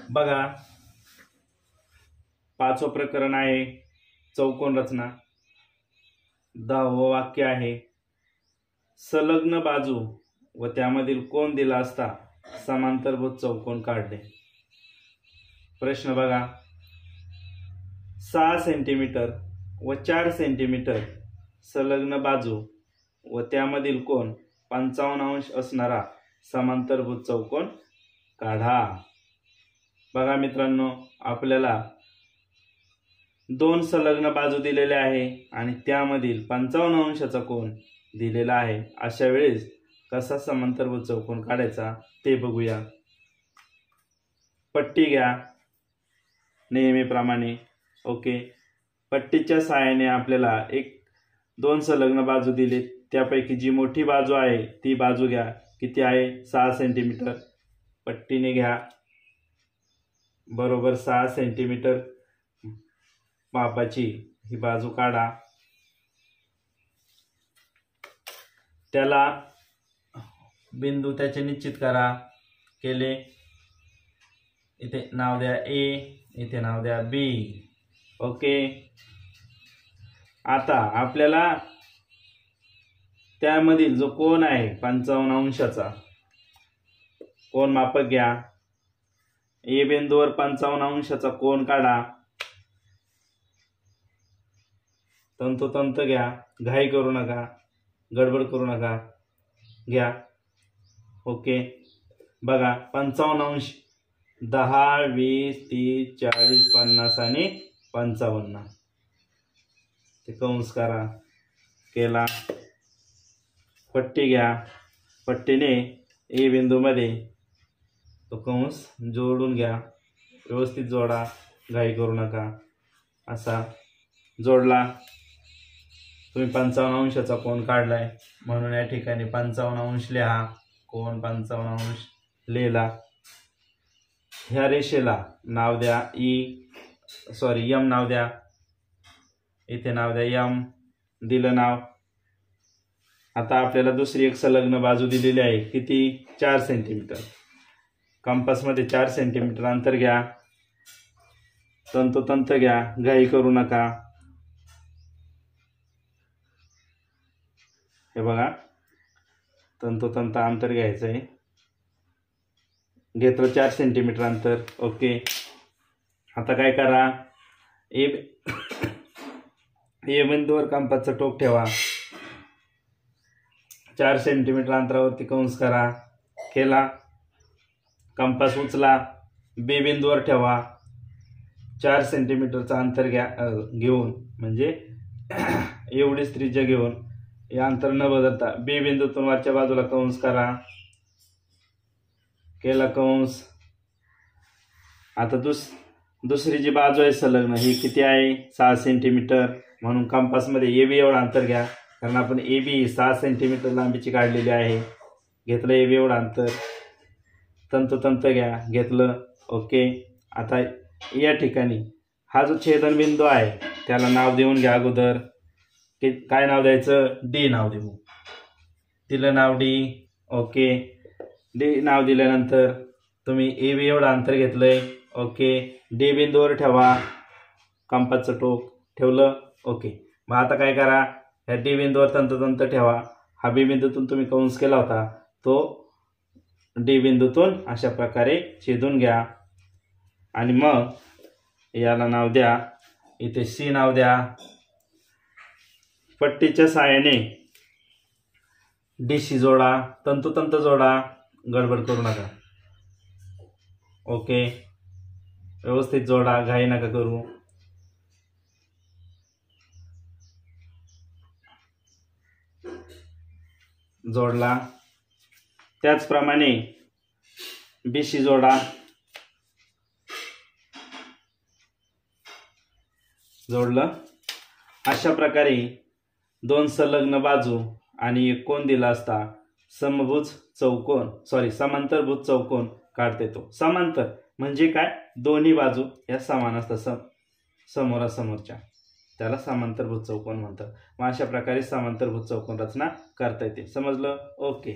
बघा, पाचवं प्रकरण आहे चौकोन रचना। 10वं वाक्य आहे, संलग्न बाजू व त्यामधील कोन दिला असता समांतरभुज चौकोन काढले। प्रश्न बघा, 6 सेंटीमीटर व 4 सेंटीमीटर संलग्न बाजू व त्यामधील कोन 55 अंश असणारा समांतरभुज चौकोन काढा। बघा मित्रांनो, आपल्याला दोन संलग्न बाजू दिलेले आहे आणि त्यामधील 55 अंशाचा कोन दिलेला आहे। अशा वेळेस कसा समांतरभुज चौकोन काढायचा ते बघूया। पट्टी घ्या नेहमीप्रमाणे। ओके, पट्टीच्या सहाय्याने आपल्याला दोन संलग्न बाजू दिले, त्यापैकी जी मोठी बाजू आहे ती बाजू घ्या। किती आहे? 6 सेंटीमीटर। पट्टीने घ्या बरोबर 6 सेंटीमीटर मापाची ही बाजू काढा। त्याला बिंदू त्याचे निश्चित करा। केले, इथे नाव द्या ए, इथे नाव द्या बी। ओके, आता आपल्याला त्यामधील जो कोन आहे 55 अंशाचा कोन मापक घ्या। ए बिंदूवर 55 अंशाचा कोन काढा। तंतोतंत घ्या, घाई करू नका, गडबड करू नका, घ्या। ओके, बघा 55 अंश 10, 20, 30, 40, 50 आणि 55 ते कंस करा। केला, पट्टी घ्या, पट्टीने ए बिंदूमध्ये तो कंस जोडून घ्या, व्यवस्थित जोडा, घाई करू नका। असा जोडला, तुम्ही 55 अंशाचा कोन काढलाय म्हणून या ठिकाणी 55 अंश लिहा। कोन 55 अंश लिहिला। ह्या रेषेला नाव द्या एम नाव द्या, इथे नाव द्या एम, दिलं नाव। आता आपल्याला दुसरी एक संलग्न बाजू दिलेली आहे, किती? 4 सेंटीमीटर। कंपासमध्ये 4 सेंटीमीटर अंतर घ्या, तंतोतंत घ्या, घाई करू नका। हे बघा, तंतोतंत अंतर घ्यायचं आहे। घेतलं 4 सेंटीमीटर अंतर। ओके, आता काय करा, ए बिंदूवर कंपासचं टोक ठेवा, 4 सेंटीमीटर अंतरावरती कंस करा। केला, कंपास उचला, बी बिंदूवर ठेवा, 4 सेंटीमीटरचं अंतर घेऊन म्हणजे एवढीच त्रिज्या घेऊन हे अंतर न बदलता बी बिंदूतून वरच्या बाजूला कंस करा। केला कंस। आता दुसरी जी बाजू आहे संलग्न ही किती आहे? 6 सेंटीमीटर। म्हणून कंपासमध्ये ए बी एवढं अंतर घ्या, कारण आपण ए बी 6 सेंटीमीटर लांबीची काढलेली आहे। घेतलं ए बी एवढं अंतर, तंतोतंत घ्या, घेतलं। ओके, आता या ठिकाणी हा जो छेदनबिंदू आहे त्याला नाव देऊन घ्या अगोदर। काय नाव द्यायचं? डी नाव देऊ। दिलं नाव डी। ओके, डी नाव दिल्यानंतर तुम्ही ए बी एवढं अंतर घेतलंय। ओके, डी बिंदूवर ठेवा, कंपासचं टोक ठेवलं। ओके, मग आता काय करा, ह्या डी बिंदूवर तंतोतंत ठेवा। हा बी बिंदूतून तुम्ही कंस केला होता तो डी बिंदूतून अशा प्रकारे छेदून घ्या आणि मग याला नाव द्या, इथे सी नाव द्या। पट्टीच्या सहाय्याने डीशी जोडा, तंतोतंत जोडा, गडबड करू नका। ओके, व्यवस्थित जोडा, घाई नका करू। जोडला, त्याचप्रमाणे बीशी जोडा, जोडलं। अशा प्रकारे दोन संलग्न बाजू आणि एक कोन दिला असता समांतरभुज चौकोन काढता येतो। समांतर म्हणजे काय? दोन्ही बाजू या समान असतात समोरासमोरच्या, त्याला समांतरभुज चौकोन म्हणतात। मग अशा प्रकारे समांतरभुज चौकोन रचना करता येते। समजलं? ओके।